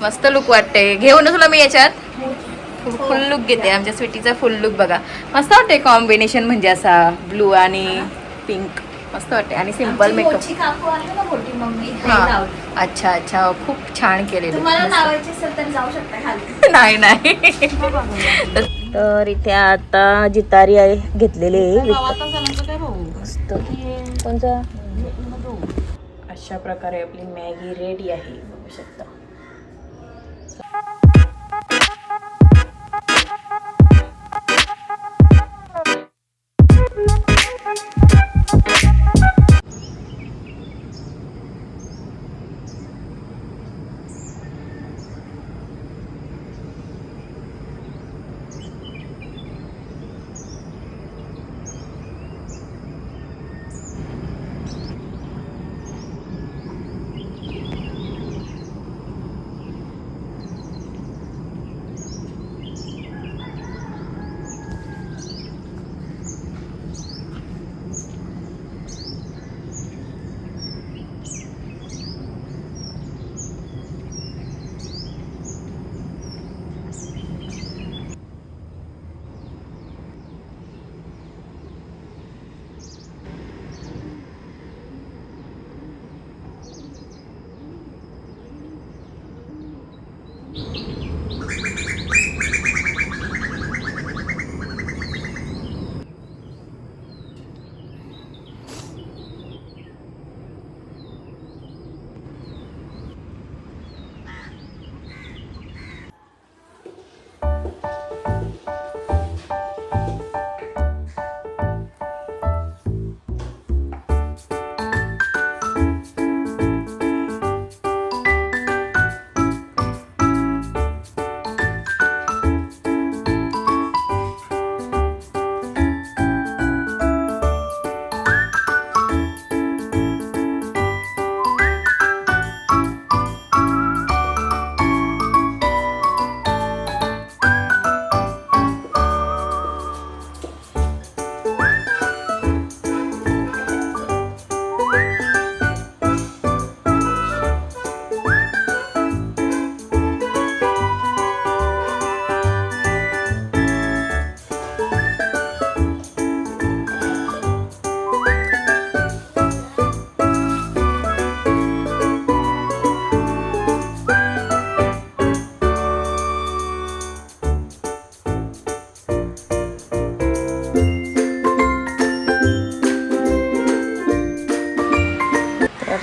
मस्त लुक वाटते. घेऊ ना तुला मी याच्यात फुल लुक घेते. आमच्या स्वीटीचा फुल लुक बघा, मस्त वाटते कॉम्बिनेशन, म्हणजे असा ब्लू आणि पिंक मस्त वाटते. आणि सिंपल मेकअप. काकू आहे ना मोठी मम्मी, हा अच्छा अच्छा, खूप छान केलेलं. तुम्हाला लावायची असेल तर जाऊ शकता खाली. नाही नाही. तर इथे आता जितारी आहे घेतलेली आहे. मस्त. कोणचा? अशा प्रकारे आपली मॅगी रेडी आहे, बघू शकता.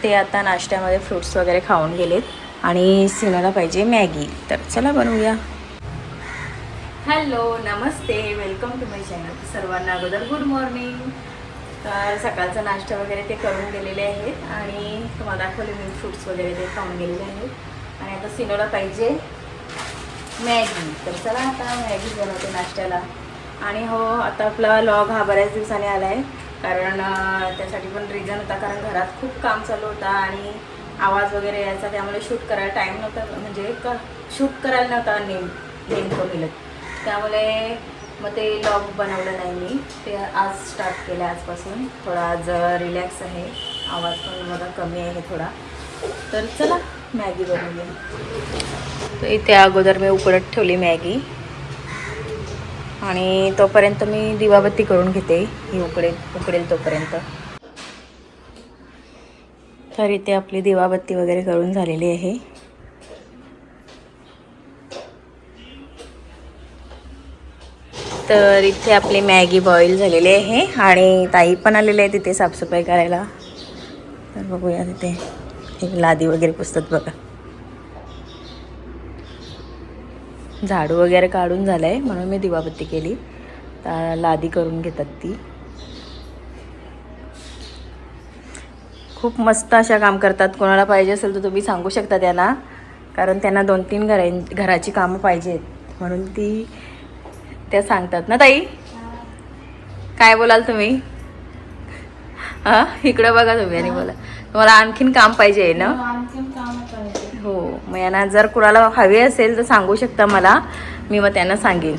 ते आता नाश्त्यामध्ये फ्रूट्स वगैरे खाऊन गेलेत आणि सिनाला पाहिजे मॅगी. तर चला बनवूया. हॅलो नमस्ते, वेलकम टू माय चॅनल. सर्वांना अगोदर गुड मॉर्निंग. तर सकाळचा नाश्ता वगैरे ते करून गेलेले आहेत आणि तुम्हाला दाखवले मी फ्रूट्स वगैरे ते खाऊन गेलेले आहेत. आणि आता सिनोला पाहिजे मॅगी. तर चला आता मॅगी बनवते नाश्त्याला. आणि हो, आता आपला व्लॉग हा बऱ्याच दिवसाने आला आहे, कारण त्यासाठी पण रिझन होता, कारण घरात खूप काम चालू होता आणि आवाज वगैरे यायचा, त्यामुळे शूट करायला टाईम नव्हता, म्हणजे शूट करायला नव्हता नेमकं मिळत. त्यामुळे मग ते व्लॉग बनवलं नाही मी. ते आज स्टार्ट केलं, आजपासून. थोडा आज रिलॅक्स आहे, आवाज पण माझा कमी आहे थोडा. तर चला मॅगी बनवूया. तर इथे अगोदर मी उकडत ठेवली मॅगी आणि तोपर्यंत मी दिवाबत्ती करून घेते, ही उकडेल तोपर्यंत. तर इथे आपली दिवाबत्ती वगैरे करून झालेली आहे. तर इथे आपली मॅगी बॉईल झालेली आहे आणि ताई पण आलेले आहे तिथे साफसफाई करायला. तर बघूया, तिथे एक लादी वगैरे पुसतात बघा. झाडू वगैरे काढून झालं आहे म्हणून मी दिवाबत्ती केली. तर लादी करून घेतात ती. खूप मस्त अशा काम करतात. कोणाला पाहिजे असेल तर तुम्ही सांगू शकता त्यांना, कारण त्यांना 2-3 घराची कामं पाहिजेत, म्हणून त्या सांगतात ना. ताई काय बोलाल तुम्ही? हां, इकडं बघा तुम्ही आणि बोला. तुम्हाला आणखीन काम पाहिजे ना? हो, मग यांना जर कुणाला हवे असेल तर सांगू शकता मला, मी मग त्यांना सांगेन.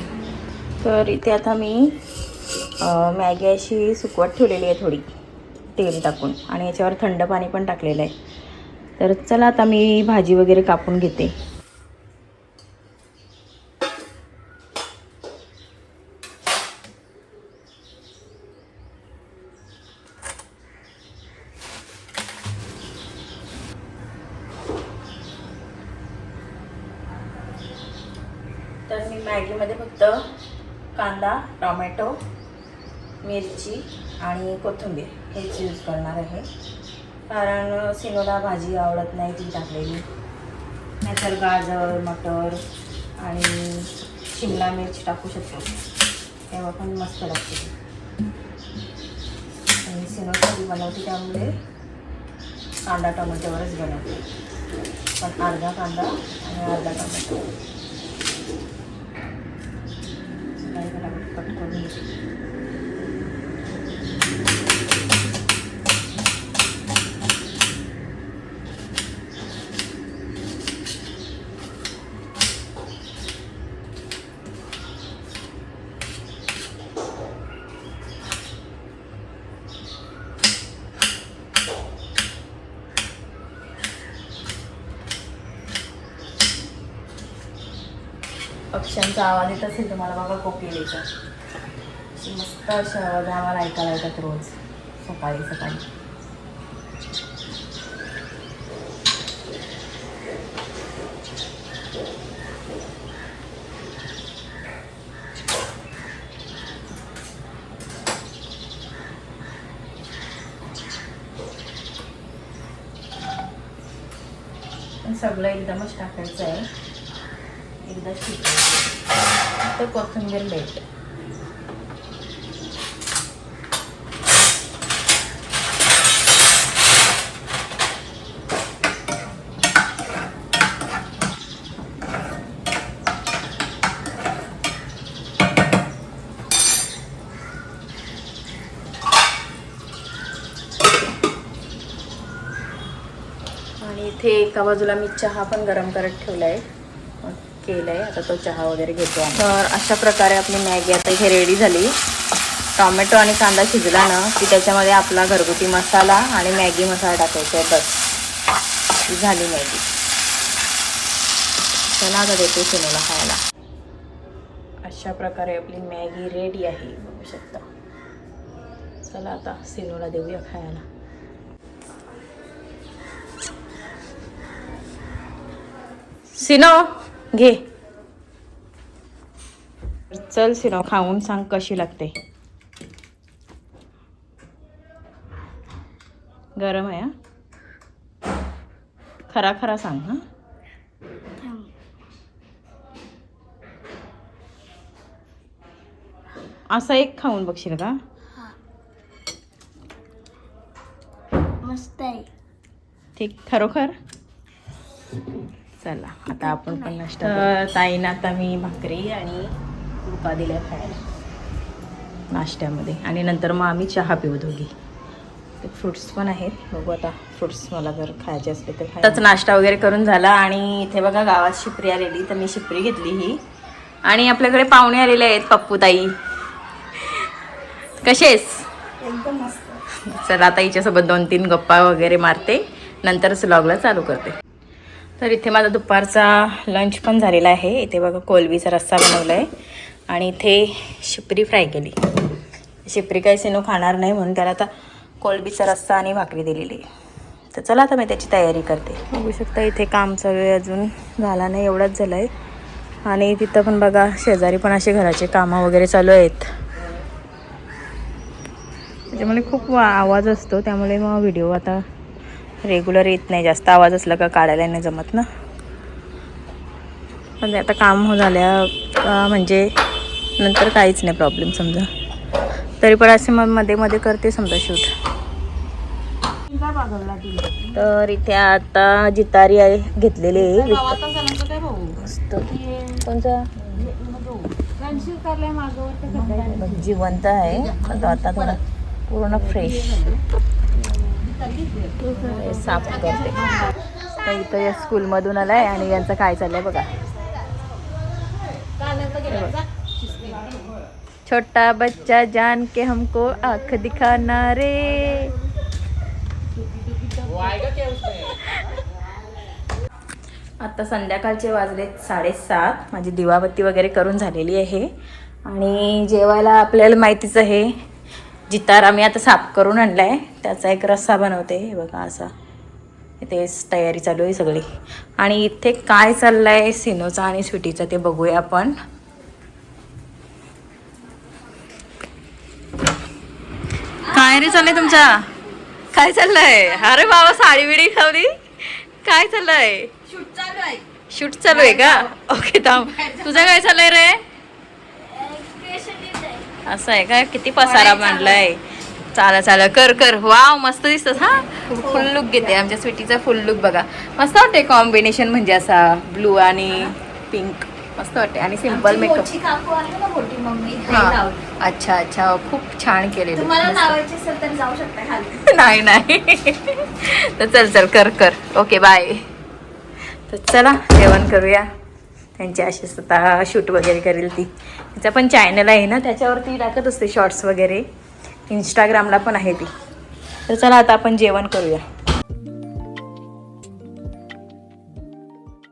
तर इथे आता मी मॅगी अशी सुकवत ठेवलेली आहे थोडी तेल टाकून, आणि याच्यावर थंड पाणी पण टाकलेलं आहे. तर चला आता मी भाजी वगैरे कापून घेते. मी मॅगीमध्ये फक्त कांदा, टोमॅटो, मिरची आणि कोथिंबीर हेच यूज करणार आहे, कारण सिनोला भाजी आवडत नाही ती टाकलेली. नाहीतर गाजर, मटर आणि शिमला मिरची टाकू शकतो, तेव्हा पण मस्त लागते. आणि सिनो भाजी बनवते त्यामुळे कांदा टोमॅटोवरच बनवते, पण अर्धा कांदा आणि अर्धा टोमॅटो कट करून घेते. पक्ष्यांचा आवाज येत असेल तुम्हाला बघा, कोकिलेचा मस्त असे आवाज आम्हाला ऐकायला येतात रोज सकाळी सकाळी. सगळं एकदमच टाकायचं आहे, एकदा शिकायचं. तर कोथिंबीर लेट आणि इथे एका बाजूला मी चहा पण गरम करत ठेवला आहे, केलं आहे. आता तो चहा वगैरे घेतो. तर अशा प्रकारे आपली मॅगी आता इथे रेडी झाली. टोमॅटो आणि कांदा शिजला ना की त्याच्यामध्ये आपला घरगुती मसाला आणि मॅगी मसाला टाकायचा आहे, बस ही झाली मॅगी. चला आता देते सिनोला खायला. अशा प्रकारे आपली मॅगी रेडी आहे, बघू शकता. चला आता सिनोला देऊया खायला. सिनो घे, चल सिनो खाऊन सांग कशी लागते. गरम आहे हा, खरा खरा सांग हा. असा एक खाऊन बघशील का? मस्त आहे. ठीक, खरोखर. चला आता आपण पण नाश्ता. ताईनं आता मी भाकरी आणि उका दिल्या खायला नाश्त्यामध्ये, आणि नंतर मग आम्ही चहा पिऊ दोघी. ते फ्रुट्स पण आहेत, बघू आता फ्रुट्स मला जर खायचे असले तर. आताच नाश्ता वगैरे करून झाला आणि इथे बघा गावात शिपरी आलेली, तर मी शिपरी घेतली ही. आणि आपल्याकडे पाहुणे आलेले आहेत, पप्पू ताई कसेस? एकदम मस्त. चला आता हिच्यासोबत 2-3 गप्पा वगैरे मारते, नंतरच व्लॉगला चालू करते. तर इथे माझा दुपारचा लंच पण झालेला आहे. इथे बघा कोलबीचा रस्सा बनवला आहे आणि इथे शिपरी फ्राय केली. शिपरी काही सिनो खाणार नाही म्हणून त्याला आता कोलबीचा रस्सा आणि भाकरी दिलेली आहे. तर चला आता मी त्याची तयारी करते. बघू शकता इथे काम चालू आहे, अजून झाला नाही, एवढाच झाला आहे. आणि तिथं पण बघा शेजारी पण असे घराचे कामं वगैरे चालू आहेत. त्याच्यामुळे खूप आवाज असतो, त्यामुळे मग व्हिडिओ आता रेग्युलर येत नाही. जास्त आवाज असला का काढायला नाही जमत ना. पण आता काम झाल्या म्हणजे नंतर काहीच नाही प्रॉब्लेम समजा. तरी पण असे मग मध्ये मध्ये करते समजा शूट. तर इथे आता जितारी आहे घेतलेली आहे. कोणचा जिवंत आहे, आता थोडा पूर्ण फ्रेश साफ करते. तर इथं या स्कूलमधून आलाय आणि यांचं काय चाललंय बघा. छोटा बच्चा जान के हमको आँख दिखाना रे. आता संध्याकाळचे वाजलेत 7:30. माझी दिवाबत्ती वगैरे करून झालेली आहे आणि जेवायला आपल्याला माहितीच आहे जितार आम्ही आता साफ करून आणला आहे, त्याचा एक रस्सा बनवते. हे बघा असा तेच तयारी चालू आहे सगळी. आणि इथे काय चाललं आहे सिनोचा आणि स्वीटीचा ते बघूया आपण. माहेरी चाललंय तुमच्या? काय चाललंय? अरे बाबा साडी बिडी खावली. काय चाललंय? शूट चालू आहे का? ओके थांब. तुझं काय चाललंय रे? असं आहे का? किती पसारा मांडलाय. चाला चाला कर कर. वाव मस्त दिसत. हा फुल लुक घेते आमच्या स्वीटीचा. फुल लुक बघा मस्त वाटते. कॉम्बिनेशन म्हणजे असा ब्लू आणि पिंक मस्त वाटते. आणि सिम्पल मेकअप. काकू आहे ना मोठी मम्मी हा अच्छा अच्छा खूप छान केलेलं. तुम्हाला लावायची असेल तर जाऊ शकता खाली. नाही नाही तर चल चल कर कर. Okay bye. तर चला जेवण करूया. त्यांची अशी स्वतः शूट वगैरे करेल ती. तिचा पण चॅनल आहे ना त्याच्यावरती टाकत असते शॉर्ट्स वगैरे. इंस्टाग्रामला पण आहे ती. तर चला आता आपण जेवण करूया.